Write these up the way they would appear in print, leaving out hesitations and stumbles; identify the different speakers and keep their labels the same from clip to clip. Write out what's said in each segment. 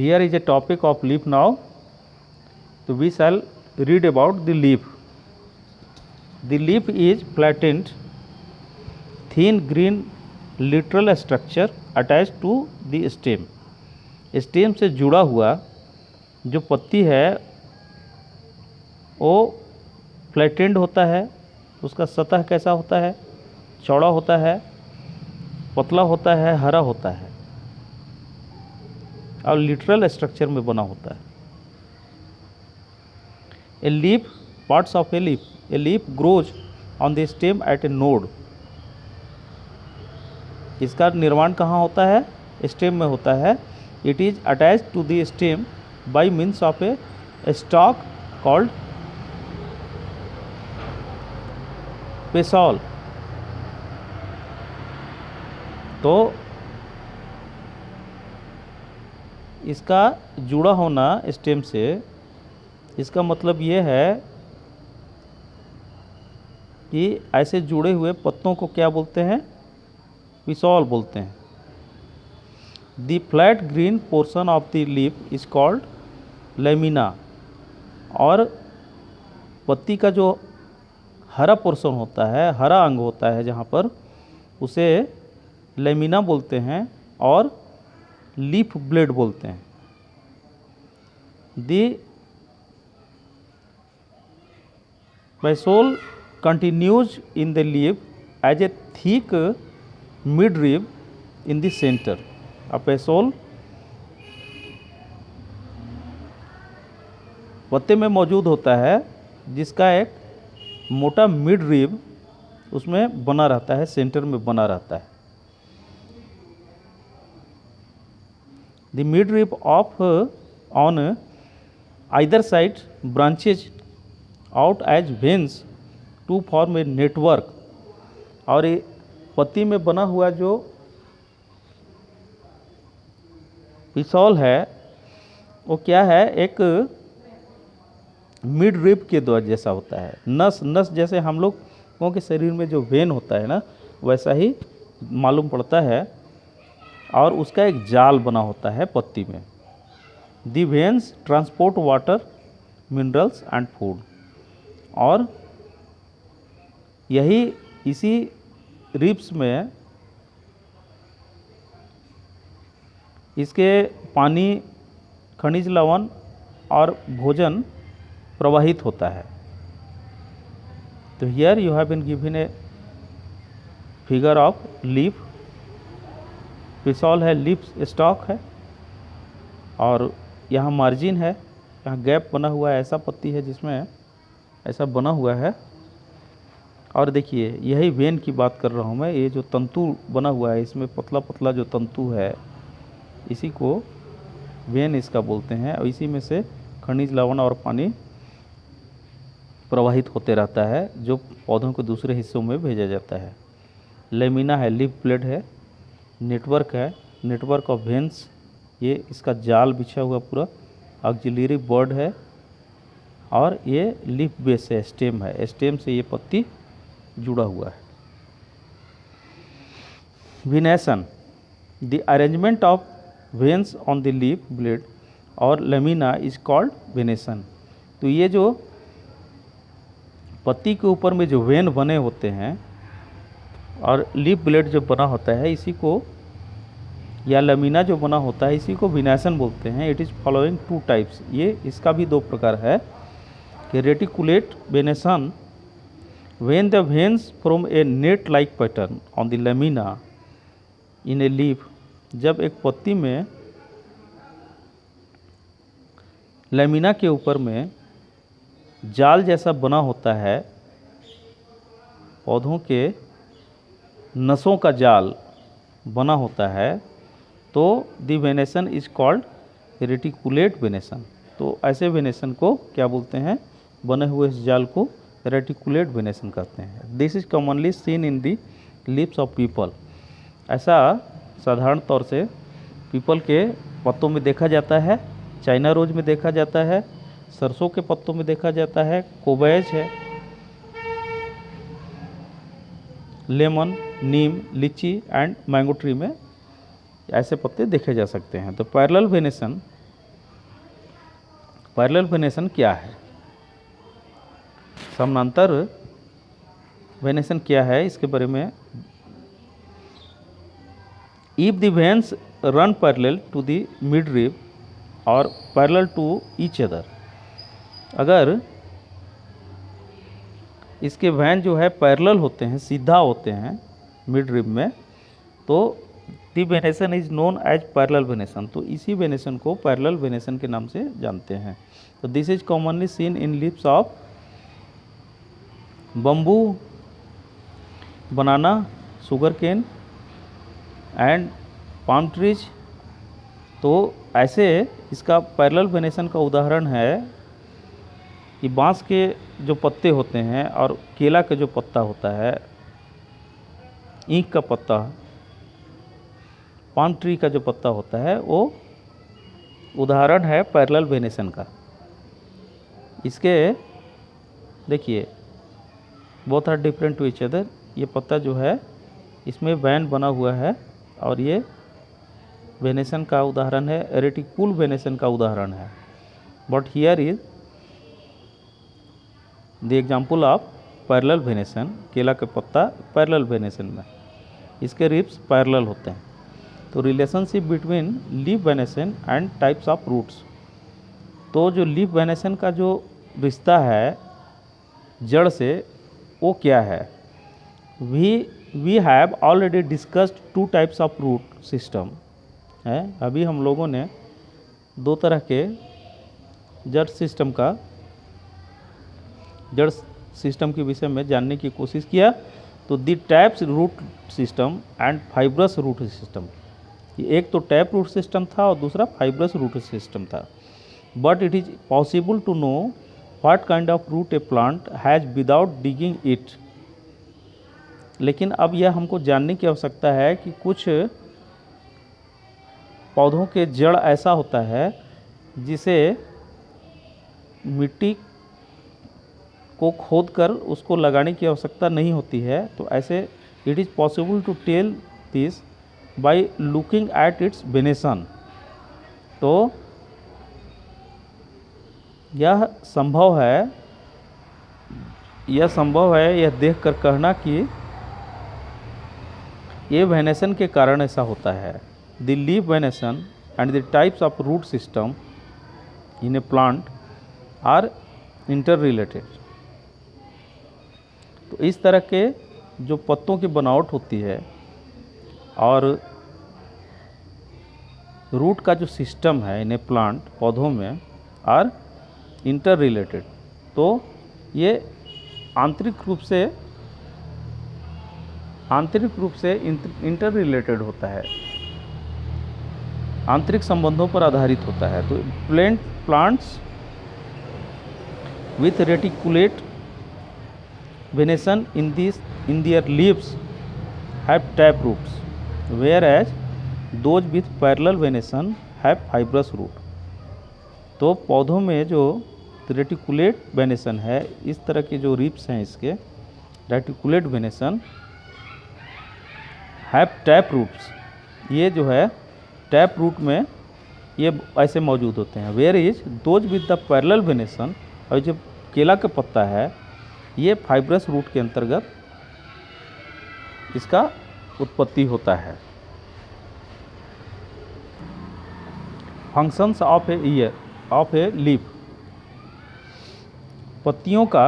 Speaker 1: Here is a topic of leaf now. So we shall read about the leaf. The leaf is flattened, thin green literal structure attached to the stem. Stem से जुड़ा हुआ जो पत्ती है वो flattened होता है। उसका सतह कैसा होता है? चौड़ा होता है, पतला होता है, हरा होता है और लिटरल स्ट्रक्चर में बना होता है। A leaf, parts of a leaf grows on the stem at a node. इसका निर्माण कहाँ होता है? स्टेम में होता है। It is attached to the stem by means of a stalk called petiole. तो इसका जुड़ा होना स्टेम से, इसका मतलब ये है कि ऐसे जुड़े हुए पत्तों को क्या बोलते हैं? पिसॉल बोलते हैं। The flat green portion of the leaf is called lamina. और पत्ती का जो हरा पोर्शन होता है, हरा अंग होता है जहाँ पर, उसे लेमिना बोलते हैं और लीफ ब्लेड बोलते हैं। The petiole continues in the leaf as a thick midrib in the center. A पेसोल पत्ते में मौजूद होता है जिसका एक मोटा मिड रिब उसमें बना रहता है, सेंटर में बना रहता है। The mid rib of on either side branches out as veins to form a network. और ये पत्ती में बना हुआ जो पिसॉल है वो क्या है? एक मिड रिब के द्वारा जैसा होता है। नस जैसे हम लोगों के शरीर में जो वेन होता है ना, वैसा ही मालूम पड़ता है। और उसका एक जाल बना होता है पत्ती में। The veins transport water, minerals and food. और यही इसी रिब्स में इसके पानी, खनिज लवण और भोजन प्रवाहित होता है। तो here you have been given a figure of leaf. Petiole है, लीफ स्टॉक है और यहाँ मार्जिन है, यहाँ गैप बना हुआ है। ऐसा पत्ती है जिसमें ऐसा बना हुआ है। और देखिए यही वेन की बात कर रहा हूँ मैं। ये जो तंतु बना हुआ है इसमें पतला पतला जो तंतु है इसी को वेन इसका बोलते हैं। और इसी में से खनिज लवण और पानी प्रवाहित होते रहता है जो पौधों को दूसरे हिस्सों में भेजा जाता है। लेमिना है, लीफ ब्लेड है, नेटवर्क है, नेटवर्क ऑफ वेन्स, ये इसका जाल बिछा हुआ पूरा, ऑक्सिलरी बर्ड है और ये लीफ बेस है, स्टेम है। स्टेम से ये पत्ती जुड़ा हुआ है। विनेशन, the arrangement of veins on the leaf blade और लेमिना इज कॉल्ड विनेशन। तो ये जो पत्ती के ऊपर में जो वेन बने होते हैं और लीफ ब्लेड जो बना होता है इसी को, या लेमिना जो बना होता है इसी को विनेशन बोलते हैं। It is following two types. ये इसका भी दो प्रकार है कि reticulate venation, when the veins form a net like pattern on the lamina in a leaf। जब एक पत्ती में लेमिना के ऊपर में जाल जैसा बना होता है, पौधों के नसों का जाल बना होता है, तो the venation is called reticulate venation. तो ऐसे वेनेशन को क्या बोलते हैं? बने हुए इस जाल को रेटिकुलेट वेनेशन कहते हैं। This is commonly seen in the leaves of people. ऐसा साधारण तौर से पीपल के पत्तों में देखा जाता है, चाइना रोज में देखा जाता है, सरसों के पत्तों में देखा जाता है, कोबैज है, लेमन, नीम, लीची एंड मैंगो ट्री में ऐसे पत्ते देखे जा सकते हैं। तो पैरेलल वेनेशन पैरेलल वेनेसन क्या है, समानांतर वेनेसन क्या है, इसके बारे में। If the veins run parallel to the mid rib और पैरेलल टू ईच अदर, अगर इसके वैन जो है पैरेलल होते हैं, सीधा होते हैं मिड रिब में, तो दी venation is known as parallel venation. तो इसी वेनेसन को पैरेलल वेनेसन के नाम से जानते हैं। तो this is commonly seen in leaves of bamboo, banana, sugar cane and palm trees. तो ऐसे इसका पैरेलल वेनेसन का उदाहरण है कि बांस के जो पत्ते होते हैं और केला का जो पत्ता होता है, ईख का पत्ता, पाम ट्री का जो पत्ता होता है, वो उदाहरण है पैरेलल वेनेसन का। इसके देखिए both are different to each other. ये पत्ता जो है इसमें वैन बना हुआ है और ये वेनेसन का उदाहरण है, रेटिकुल वेनेसन का उदाहरण है। But here is the example of parallel venation. केला का पत्ता पैरेलल वेनेसन में, इसके रिब्स पैरेलल होते हैं। तो relationship between leaf venation and types of roots. तो जो लीफ वेनेसन का जो रिश्ता है जड़ से, वो क्या है? We have already discussed two types of root system है। अभी हम लोगों ने दो तरह के जड़ सिस्टम के विषय में जानने की कोशिश किया। तो the taps root system and fibrous root system, एक तो टैप रूट सिस्टम था और दूसरा फाइब्रस रूट सिस्टम था। But it is possible to know what kind of root a plant has without digging it. लेकिन अब यह हमको जानने की आवश्यकता है कि कुछ पौधों के जड़ ऐसा होता है जिसे मिट्टी को खोदकर उसको लगाने की आवश्यकता नहीं होती है। तो ऐसे it is possible to tell this by looking at its venation. तो यह संभव है यह देखकर कहना कि ये वेनेसन के कारण ऐसा होता है। The leaf venation and the types of root system in a plant are interrelated. तो इस तरह के जो पत्तों की बनावट होती है और रूट का जो सिस्टम है इन ए प्लांट, पौधों में, आर इंटर रिलेटेड। तो ये आंतरिक रूप से इंटर रिलेटेड होता है, आंतरिक संबंधों पर आधारित होता है। तो plants with reticulate venation in their leaves have tap roots, whereas those with parallel veneson have fibrous root। तो पौधों में जो रेटिकुलेट वेनेसन है, इस तरह के जो रिप्स हैं इसके, reticulate venation have tap roots, ये जो है टैप रूट में ये ऐसे मौजूद होते हैं। Whereas those with the parallel venation, और जो केला का पत्ता है ये फाइब्रस रूट के अंतर्गत इसका उत्पत्ति होता है। Functions of a leaf. पत्तियों का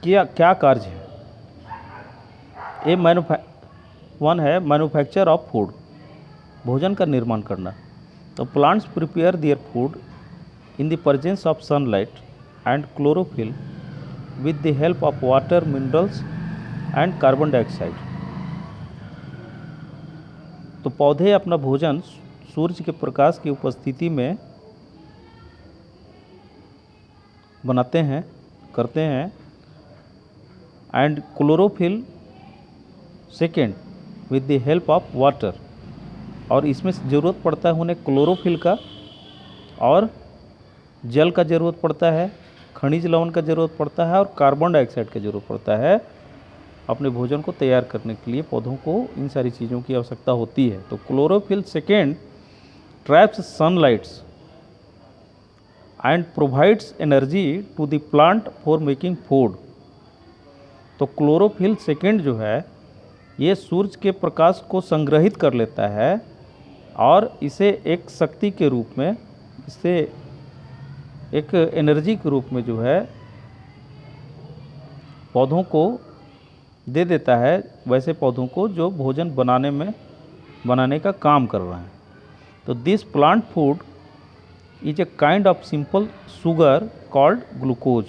Speaker 1: क्या कार्य है? वन है मैन्युफैक्चर ऑफ फूड, भोजन का निर्माण करना। तो plants prepare their food in the presence of sunlight and chlorophyll with the help of water, minerals and carbon dioxide. तो पौधे अपना भोजन सूर्य के प्रकाश की उपस्थिति में करते हैं and chlorophyll second with the help of water. और इसमें ज़रूरत पड़ता है उन्हें क्लोरोफिल का, और जल का ज़रूरत पड़ता है, खनिज लवण का ज़रूरत पड़ता है, और कार्बन डाइऑक्साइड का ज़रूरत पड़ता है। अपने भोजन को तैयार करने के लिए पौधों को इन सारी चीज़ों की आवश्यकता होती है। तो chlorophyll second traps sunlights and provides energy to the plant for making food. तो क्लोरोफिल सेकेंड जो है ये सूरज के प्रकाश को संग्रहित कर लेता है और इसे एक शक्ति के रूप में, इसे एक एनर्जी के रूप में जो है पौधों को दे देता है, वैसे पौधों को जो भोजन बनाने का काम कर रहे हैं। तो this plant food is a kind of simple sugar called glucose.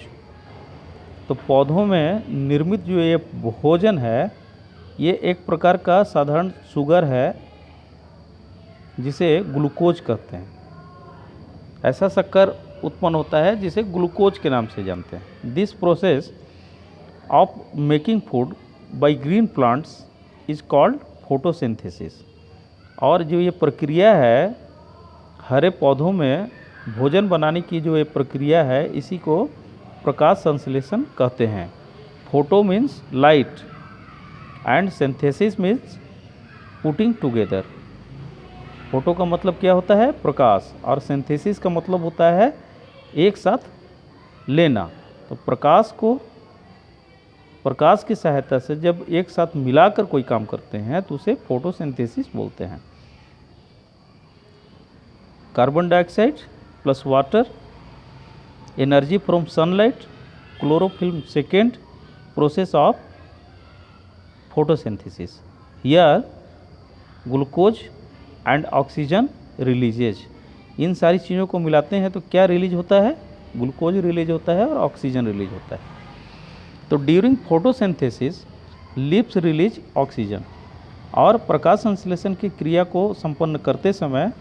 Speaker 1: तो पौधों में निर्मित जो ये भोजन है ये एक प्रकार का साधारण शुगर है जिसे ग्लूकोज कहते हैं। ऐसा शक्कर उत्पन्न होता है जिसे ग्लूकोज के नाम से जानते हैं। This process of making food by green plants is called photosynthesis. और जो ये प्रक्रिया है हरे पौधों में भोजन बनाने की जो ये प्रक्रिया है इसी को प्रकाश संश्लेषण कहते हैं। Photo means light and synthesis means putting together. Photo का मतलब क्या होता है? प्रकाश, और सिंथेसिस का मतलब होता है एक साथ लेना। तो प्रकाश की सहायता से जब एक साथ मिलाकर कोई काम करते हैं तो उसे फोटोसिंथेसिस बोलते हैं। Carbon dioxide plus water, energy from sunlight, chlorophyll second, process of photosynthesis. Here glucose and oxygen releases. इन सारी चीज़ों को मिलाते हैं तो क्या रिलीज होता है? ग्लूकोज रिलीज होता है और ऑक्सीजन रिलीज होता है। तो during photosynthesis leaves release oxygen. और प्रकाश संश्लेषण की क्रिया को संपन्न करते समय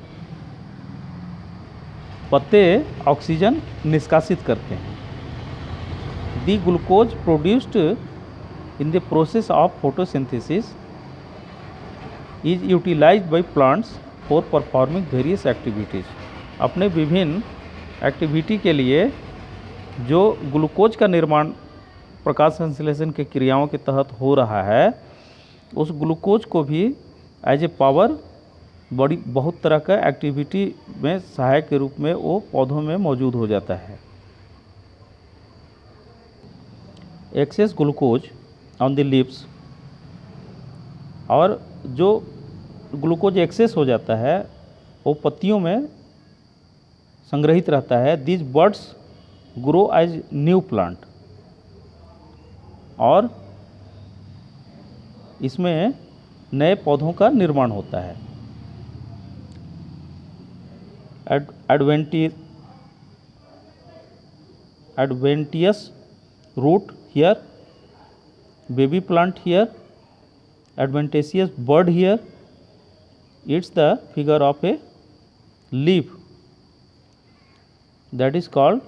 Speaker 1: पत्ते ऑक्सीजन निष्कासित करते हैं। The glucose produced in the process of photosynthesis is utilised by plants for performing various activities. अपने विभिन्न एक्टिविटी के लिए जो ग्लूकोज का निर्माण प्रकाश संश्लेषण के क्रियाओं के तहत हो रहा है उस ग्लूकोज को भी एज ए पावर बहुत तरह का एक्टिविटी में सहायक के रूप में वो पौधों में मौजूद हो जाता है। Access glucose on the leaves, और जो ग्लूकोज एक्सेस हो जाता है वो पत्तियों में संग्रहित रहता है। This birds grow as new plant, और इसमें नए पौधों का निर्माण होता है। adventitious root here, baby plant here, adventitious bud here. It's the figure of a leaf that is called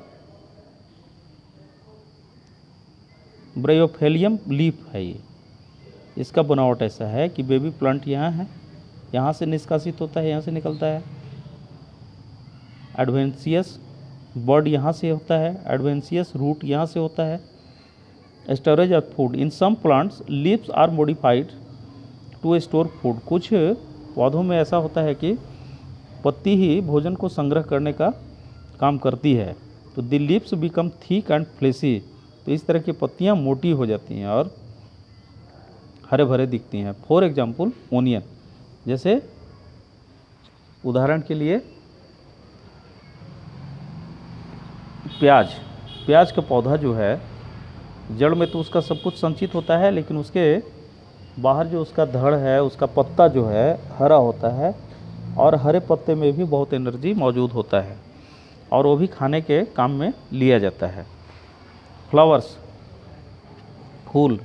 Speaker 1: bryophyllum leaf है। ये इसका बनावट ऐसा है कि बेबी प्लांट यहाँ है, यहाँ से निष्कासित होता है, यहाँ से निकलता है। एडवेंशियस बर्ड यहाँ से होता है, एडवेंशियस रूट यहाँ से होता है। Storage of food in some plants leaves are modified to store food. कुछ पौधों में ऐसा होता है कि पत्ती ही भोजन को संग्रह करने का काम करती है। तो the leaves become thick and fleshy. तो इस तरह की पत्तियाँ मोटी हो जाती हैं और हरे भरे दिखती हैं। फॉर एग्जाम्पल ओनियन, जैसे उदाहरण के लिए प्याज का पौधा जो है जड़ में तो उसका सब कुछ संचित होता है, लेकिन उसके बाहर जो उसका धड़ है उसका पत्ता जो है हरा होता है, और हरे पत्ते में भी बहुत एनर्जी मौजूद होता है और वो भी खाने के काम में लिया जाता है। फ्लावर्स, फूल।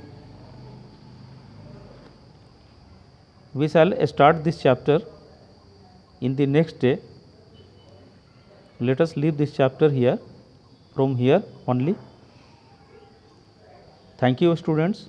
Speaker 1: We shall start this chapter in the next day. Let us leave this chapter here, from here only. Thank you, students.